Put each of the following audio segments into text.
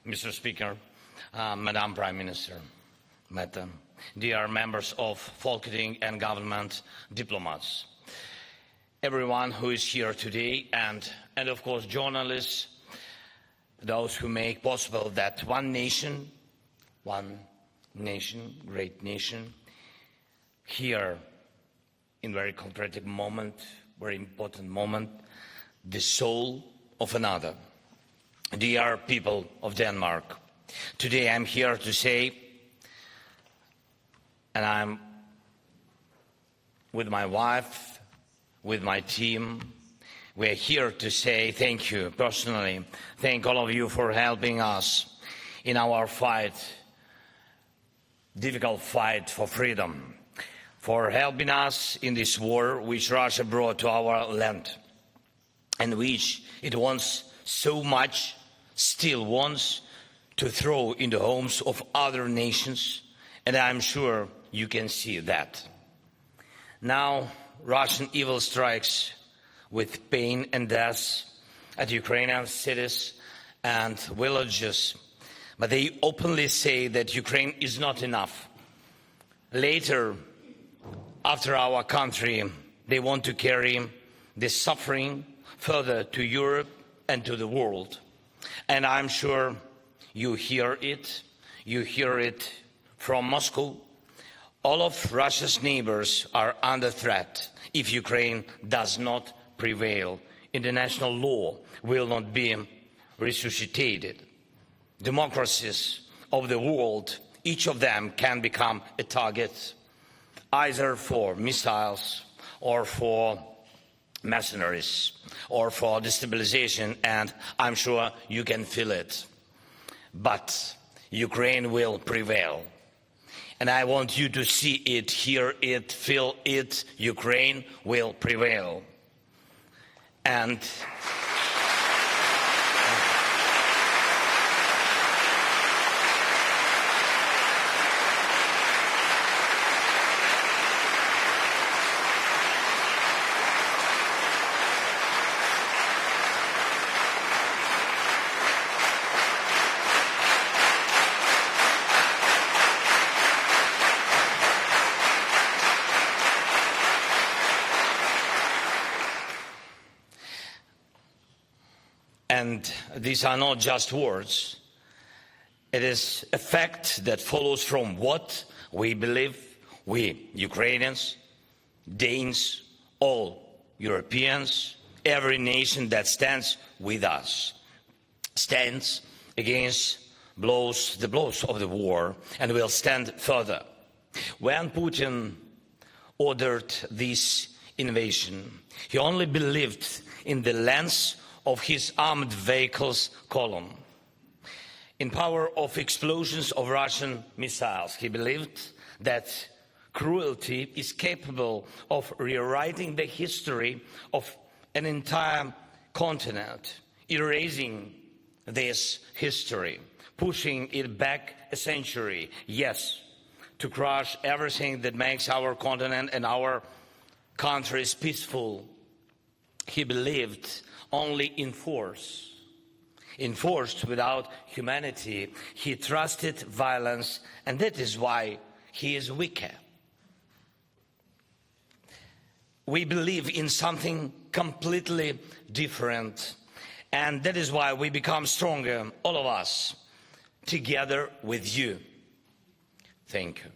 Mr. Speaker, Madam Prime Minister, Madam, dear members of Folketing and government diplomats, everyone who is here today, and of course journalists, those who make possible that one nation, great nation, here in very concrete moment, very important moment, the soul of another. Dear people of Denmark, today I'm here to say, and I'm with my wife, with my team, we're here to say thank you personally. Thank all of you for helping us in our fight, difficult fight for freedom, for helping us in this war which Russia brought to our land and which it wants so much, still wants to throw in the homes of other nations, and I'm sure you can see that. Now, Russian evil strikes with pain and death at Ukrainian cities and villages, but they openly say that Ukraine is not enough. Later, after our country, they want to carry this suffering further to Europe and to the world. And I'm sure you hear it from Moscow. All of Russia's neighbors are under threat if Ukraine does not prevail. International law will not be resuscitated. Democracies of the world, each of them can become a target, either for missiles or for mercenaries or for destabilization, and I'm sure you can feel it. But Ukraine will prevail. And I want you to see it, hear it, feel it. Ukraine will prevail. And these are not just words. It is a fact that follows from what we believe, we Ukrainians, Danes, all Europeans, every nation that stands with us, stands against the blows of the war and will stand further. When Putin ordered this invasion, he only believed in the length of his armed vehicles column, in power of explosions of Russian missiles. He believed that cruelty is capable of rewriting the history of an entire continent, erasing this history, pushing it back a century, yes, to crush everything that makes our continent and our countries peaceful. He believed only in force. Enforced without humanity, he trusted violence, and that is why he is weaker. We believe in something completely different, and that is why we become stronger, all of us, together with you. Thank you.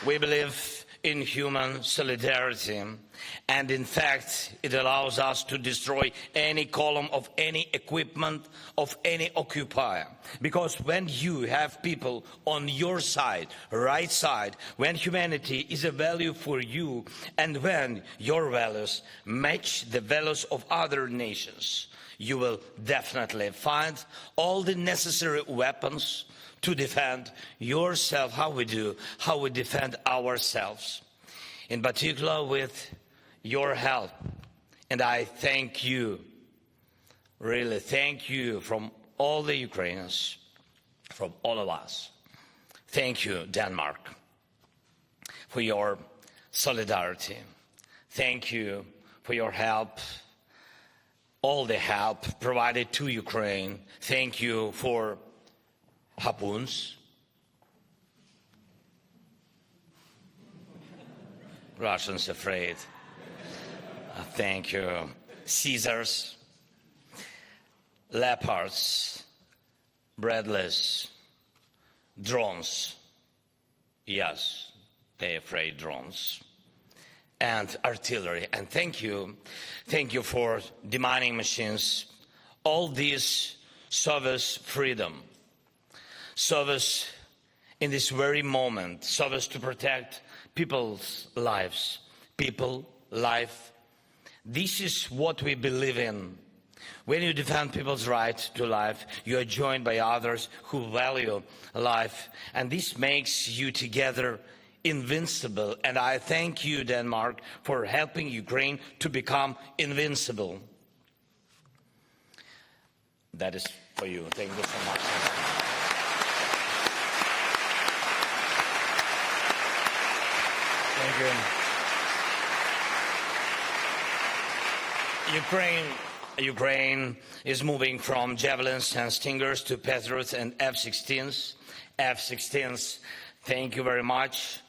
We believe in human solidarity, and in fact it allows us to destroy any column of any equipment of any occupier, because when you have people on your side, right side, when humanity is a value for you and when your values match the values of other nations, you will definitely find all the necessary weapons to defend yourself, how we defend ourselves, in particular with your help. And I thank you, really thank you from all the Ukrainians, from all of us. Thank you, Denmark. for your solidarity. Thank you for your help, all the help provided to Ukraine. Thank you for harpoons, Russians afraid. Thank you. Caesars, leopards, breadless, drones. Yes, they're afraid drones. And artillery. And thank you for demining machines. All this service freedom, service in this very moment, service to protect people's lives, life. This is what we believe in. When you defend people's right to life, you are joined by others who value life, and this makes you together invincible. And I thank you, Denmark, for helping Ukraine to become invincible. That is for you. Thank you so much. Thank you. Ukraine is moving from javelins and stingers to Patriots and F-16s. F-16s, thank you very much.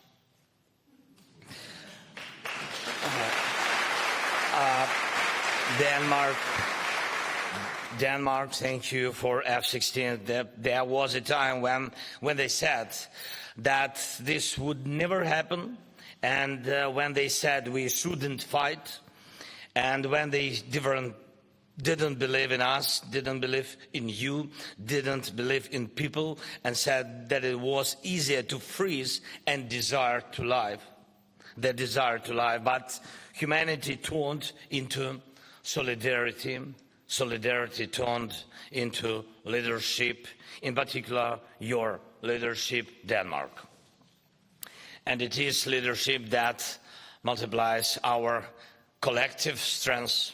Denmark, thank you for F-16. There was a time when they said that this would never happen, and when they said we shouldn't fight, and when they didn't believe in us, didn't believe in you, didn't believe in people, and said that it was easier to freeze and desire to live. Their desire to live, but humanity turned into solidarity. Solidarity turned into leadership, in particular your leadership, Denmark. And it is leadership that multiplies our collective strength.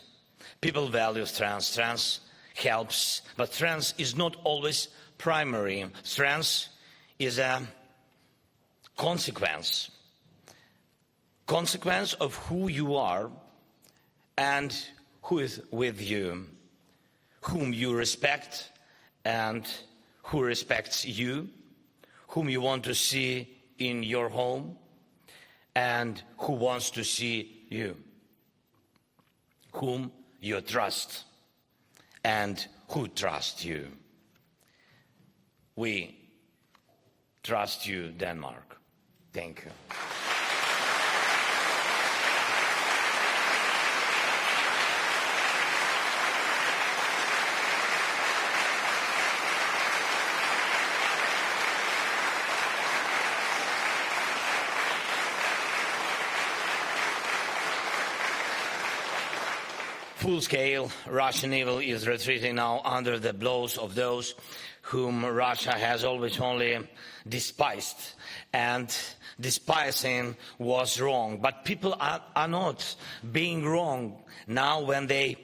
People value strength. Strength helps, but strength is not always primary. Strength is a consequence of who you are and who is with you, whom you respect and who respects you, whom you want to see in your home and who wants to see you, whom you trust and who trusts you. We trust you, Denmark. Thank you. Full-scale Russian evil is retreating now under the blows of those whom Russia has always only despised. And despising was wrong. But people are not being wrong now when they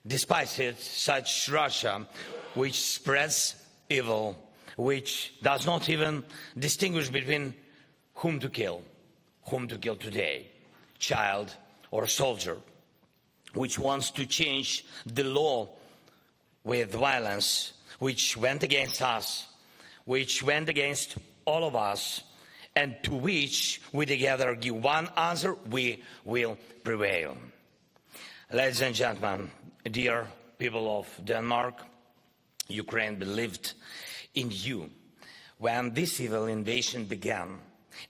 despise it, such Russia, which spreads evil, which does not even distinguish between whom to kill today, child or soldier, which wants to change the law with violence, which went against us, which went against all of us, and to which we together give one answer: we will prevail. Ladies and gentlemen, dear people of Denmark, Ukraine believed in you when this evil invasion began,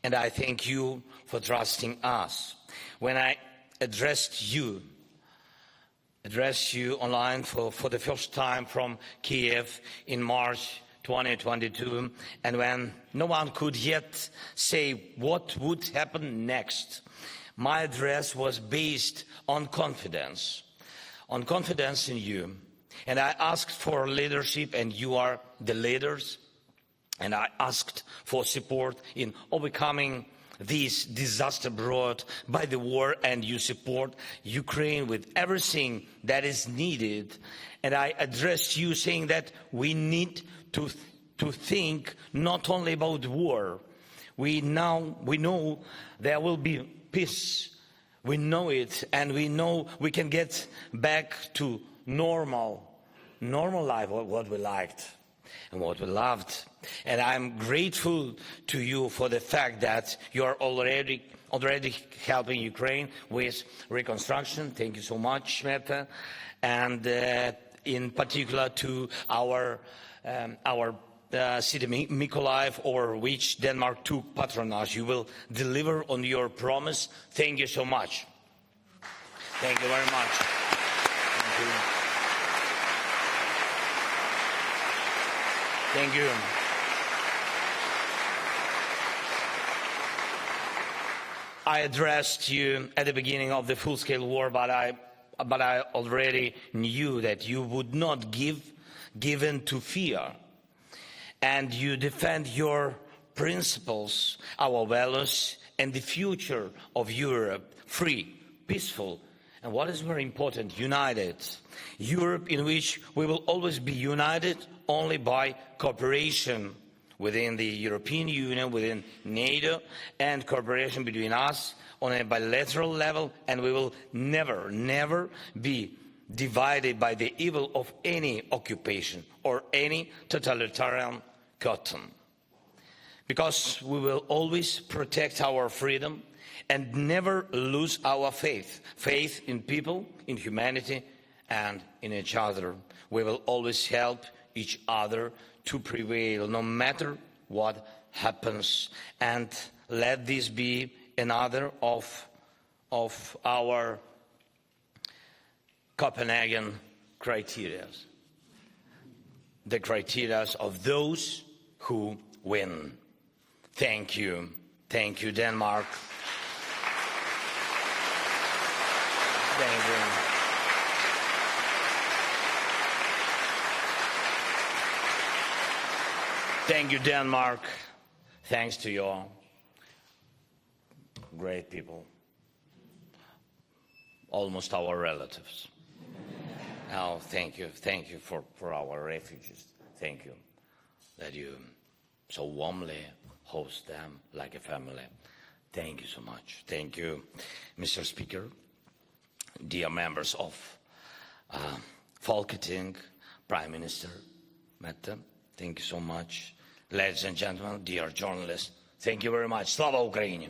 and I thank you for trusting us. When I addressed you online for the first time from Kiev in March 2022, and when no one could yet say what would happen next, my address was based on confidence in you. And I asked for leadership, and you are the leaders. And I asked for support in overcoming this disaster brought by the war, and you support Ukraine with everything that is needed. And I addressed you saying that we need to think not only about war, We know there will be peace. We know it, and we know we can get back to normal life, what we liked and what we loved. And I'm grateful to you for the fact that you are already helping Ukraine with reconstruction. Thank you so much, Meta. And in particular to our city Mykolaiv, over which Denmark took patronage. You will deliver on your promise. Thank you so much. Thank you very much. Thank you. Thank you. I addressed you at the beginning of the full-scale war, but I already knew that you would not give in to fear, and you defend your principles, our values, and the future of Europe, free, peaceful, and what is very important, united. Europe in which we will always be united only by cooperation within the European Union, within NATO, and cooperation between us on a bilateral level, and we will never be divided by the evil of any occupation or any totalitarian custom. Because we will always protect our freedom and never lose our faith in people, in humanity, and in each other. We will always help each other to prevail, no matter what happens. And let this be another of our Copenhagen criteria, the criteria of those who win. Thank you. Thank you, Denmark. Thank you. Thank you, Denmark. Thanks to your great people, almost our relatives. Oh, thank you for our refugees. Thank you that you so warmly host them like a family. Thank you so much. Thank you, Mr. Speaker, dear members of Folketing, Prime Minister Mette. Thank you so much. Ladies and gentlemen, dear journalists, thank you very much. Slava Ukraini!